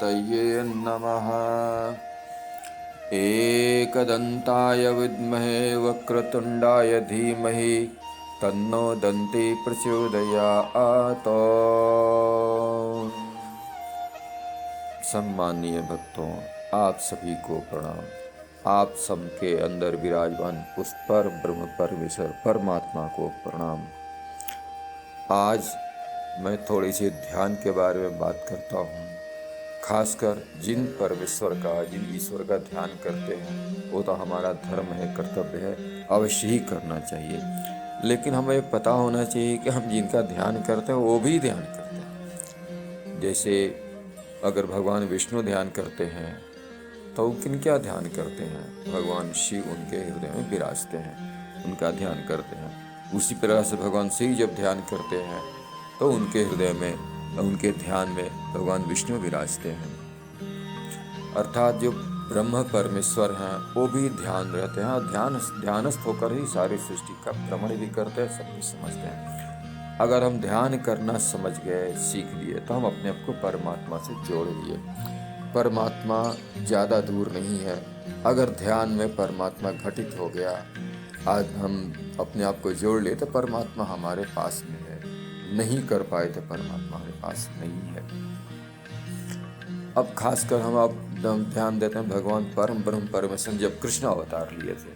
गणपतये नमः। एकदन्ताय विद्महे वक्रतुण्डाय धीमहि तन्नो दन्ती प्रचोदयात्। सम्मानीय भक्तों, आप सभी को प्रणाम। आप सबके अंदर विराजमान उस पर ब्रह्म परमेश्वर परमात्मा को प्रणाम। आज मैं थोड़ी सी ध्यान के बारे में बात करता हूँ। खासकर जिन परमेश्वर का, जिन ईश्वर का ध्यान करते हैं, वो तो हमारा धर्म है, कर्तव्य है, अवश्य ही करना चाहिए। लेकिन हमें पता होना चाहिए कि हम जिनका ध्यान करते हैं वो भी ध्यान करते हैं। जैसे अगर भगवान विष्णु ध्यान करते हैं तो किन क्या ध्यान करते हैं? भगवान शिव उनके हृदय में विराजते हैं, उनका ध्यान करते हैं। उसी प्रकार से भगवान शिव जब ध्यान करते हैं तो उनके हृदय में, उनके ध्यान में भगवान विष्णु विराजते हैं। अर्थात जो ब्रह्म परमेश्वर हैं वो भी ध्यान रहते हैं और ध्यानस्थ होकर ही सारी सृष्टि का भ्रमण भी करते हैं, सब कुछ समझते हैं। अगर हम ध्यान करना समझ गए, सीख लिए, तो हम अपने आप को परमात्मा से जोड़ लिए। परमात्मा ज़्यादा दूर नहीं है। अगर ध्यान में परमात्मा घटित हो गया, आज हम अपने आप को जोड़ लिए तो परमात्मा हमारे पास में है। नहीं कर पाए तो परमात्मा हमारे पास नहीं है। अब खासकर हम अब ध्यान देते हैं भगवान परम ब्रह्म परमेश्वर जब कृष्ण अवतार लिए थे,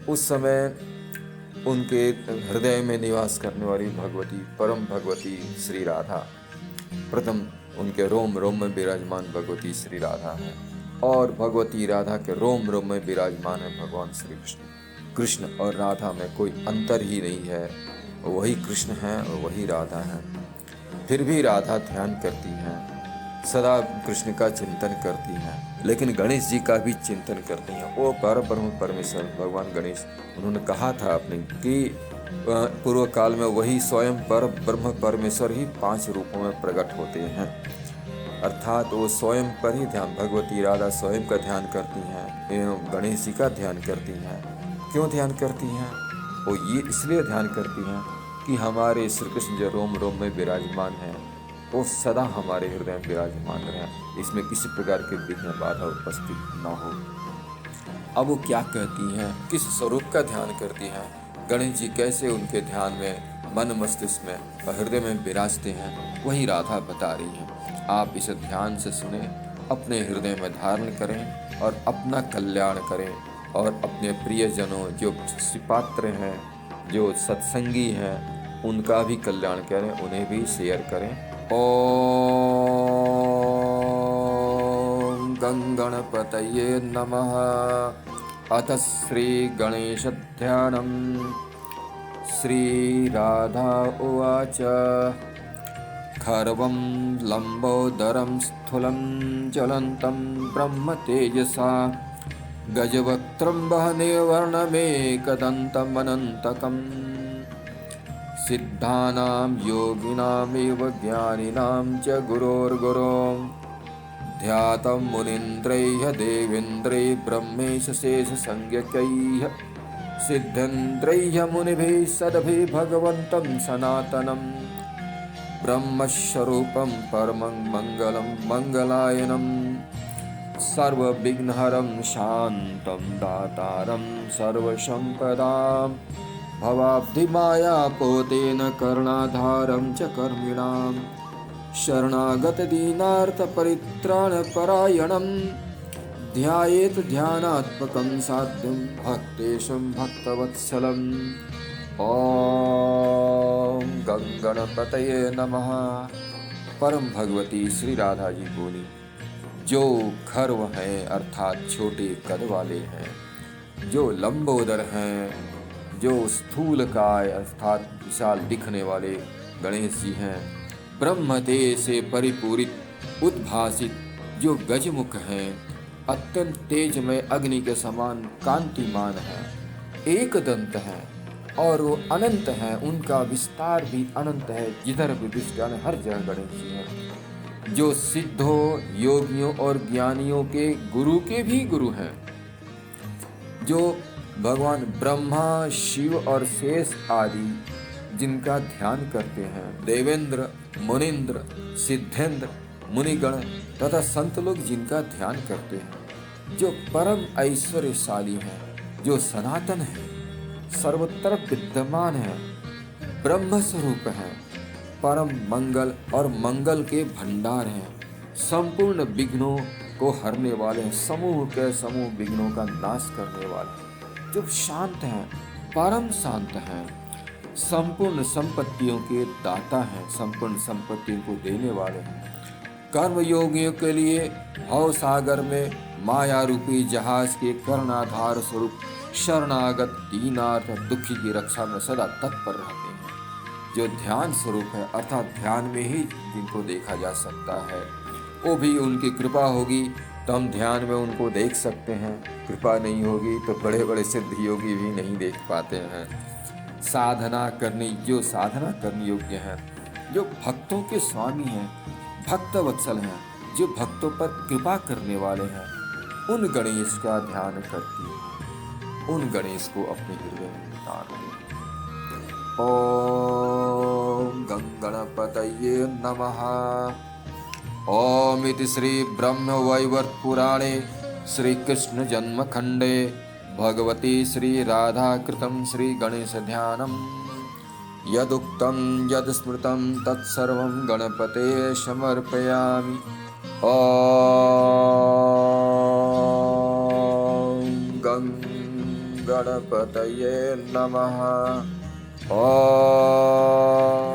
उस समय उनके हृदय में निवास करने वाली भगवती, परम भगवती श्री राधा, प्रथम उनके रोम रोम में विराजमान भगवती श्री राधा है, और भगवती राधा के रोम रोम में विराजमान है भगवान श्री कृष्ण। कृष्ण और राधा में कोई अंतर ही नहीं है, वही कृष्ण हैं और वही राधा हैं। फिर भी राधा ध्यान करती हैं, सदा कृष्ण का चिंतन करती हैं, लेकिन गणेश जी का भी चिंतन करती हैं। वो परब्रह्म परमेश्वर भगवान गणेश, उन्होंने कहा था अपने कि पूर्व काल में वही स्वयं पर ब्रह्म परमेश्वर ही 5 रूपों में प्रकट होते हैं। अर्थात वो स्वयं पर ही ध्यान, भगवती राधा स्वयं का ध्यान करती हैं, गणेश जी का ध्यान करती हैं। क्यों ध्यान करती हैं? वो ये इसलिए ध्यान करती हैं कि हमारे श्री कृष्ण जो रोम रोम में विराजमान हैं, वो सदा हमारे हृदय में विराजमान रहें, इसमें किसी प्रकार के विघ्न बाधा उपस्थित न हो। अब वो क्या कहती हैं, किस स्वरूप का ध्यान करती हैं, गणेश जी कैसे उनके ध्यान में, मन मस्तिष्क में और हृदय में विराजते हैं, वही राधा बता रही हैं। आप इसे ध्यान से सुने, अपने हृदय में धारण करें और अपना कल्याण करें, और अपने प्रियजनों जो पात्र हैं, जो सत्संगी हैं, उनका भी कल्याण करें, उन्हें भी शेयर करें। ओम गंगणपतये नमः। अथ श्री गणेश ध्यानम्। श्री राधा उवाच खर्वं लंबोदरं स्थूलं ज्वलन्तं ब्रह्म तेजसा गजवक्त्रं वहनेवर्णमेकदन्तमनन्तकम् सिद्धानां योगिनामेव ज्ञानिनां च गुरोर्गुरों ध्यातं मुनीन्द्रैः देवेन्द्रैः ब्रह्मेश शेषसंज्ञकैः सिद्धेन्द्रैः मुनिभिः सद्भिः भगवन्तं सनातनं ब्रह्मस्वरूपं परमं मंगलं मंगलायनं सर्वविघ्नहरं शान्तं दातारं सर्वसम्पदां भवाब्धिमायापोतेन कर्णाधारं च कर्मिणां शरणागतदीनार्तपरित्राणपरायणं ध्यायेत् ध्यानात्मकं साध्यं भक्तेशं भक्तवत्सलम्। ओम गंगणपतये नमः। परम भगवती श्री राधा जी बोली, जो खर्व हैं अर्थात छोटे कद वाले हैं, जो लंबोदर हैं, जो स्थूल काय अर्थात विशाल दिखने वाले गणेश जी हैं, ब्रह्म तेज से परिपूरित उद्भासित जो गजमुख हैं, अत्यंत तेजमय अग्नि के समान कांतिमान हैं, एक दंत हैं और वो अनंत हैं, उनका विस्तार भी अनंत है, जिधर भी दृष्टि हर जगह गणेश जी हैं, जो सिद्धों, योगियों और ज्ञानियों के गुरु के भी गुरु हैं, जो भगवान ब्रह्मा, शिव और शेष आदि जिनका ध्यान करते हैं, देवेंद्र, मुनिंद्र, सिद्धेंद्र, मुनिगण तथा संत लोग जिनका ध्यान करते हैं, जो परम ऐश्वर्यशाली हैं, जो सनातन है, सर्वत्र विद्यमान है, ब्रह्म स्वरूप है, परम मंगल और मंगल के भंडार हैं, संपूर्ण विघ्नों को हरने वाले हैं, समूह के समूह विघ्नों का नाश करने वाले हैं, जो शांत हैं, परम शांत हैं, संपूर्ण संपत्तियों के दाता हैं, संपूर्ण संपत्तियों को देने वाले हैं, कर्म योगियों के लिए भव सागर में माया रूपी जहाज के कर्णाधार स्वरूप शरणागत दीनार्थ दुखी की रक्षा में सदा तत्पर रहते हैं, जो ध्यान स्वरूप है, अर्थात ध्यान में ही जिनको देखा जा सकता है, वो भी उनकी कृपा होगी तो हम ध्यान में उनको देख सकते हैं, कृपा नहीं होगी तो बड़े बड़े सिद्ध योगी भी नहीं देख पाते हैं। साधना करने योग्य हैं, जो भक्तों के स्वामी हैं, भक्त वत्सल हैं, जो भक्तों पर कृपा करने वाले हैं, उन गणेश का ध्यान करती है, उन गणेश को अपने हृदय में उतार रहे हैं। ओम गं गणपतये नमः। ओम इति श्री ब्रह्म वैवर्त पुराणे श्री कृष्ण जन्म खंडे भगवती श्री राधा कृतं श्री गणेश ध्यानम् यदुक्तं यद स्मृतं तत्सर्वं गणपते समर्पयामि। ओम गं गणपतये नमः। ओम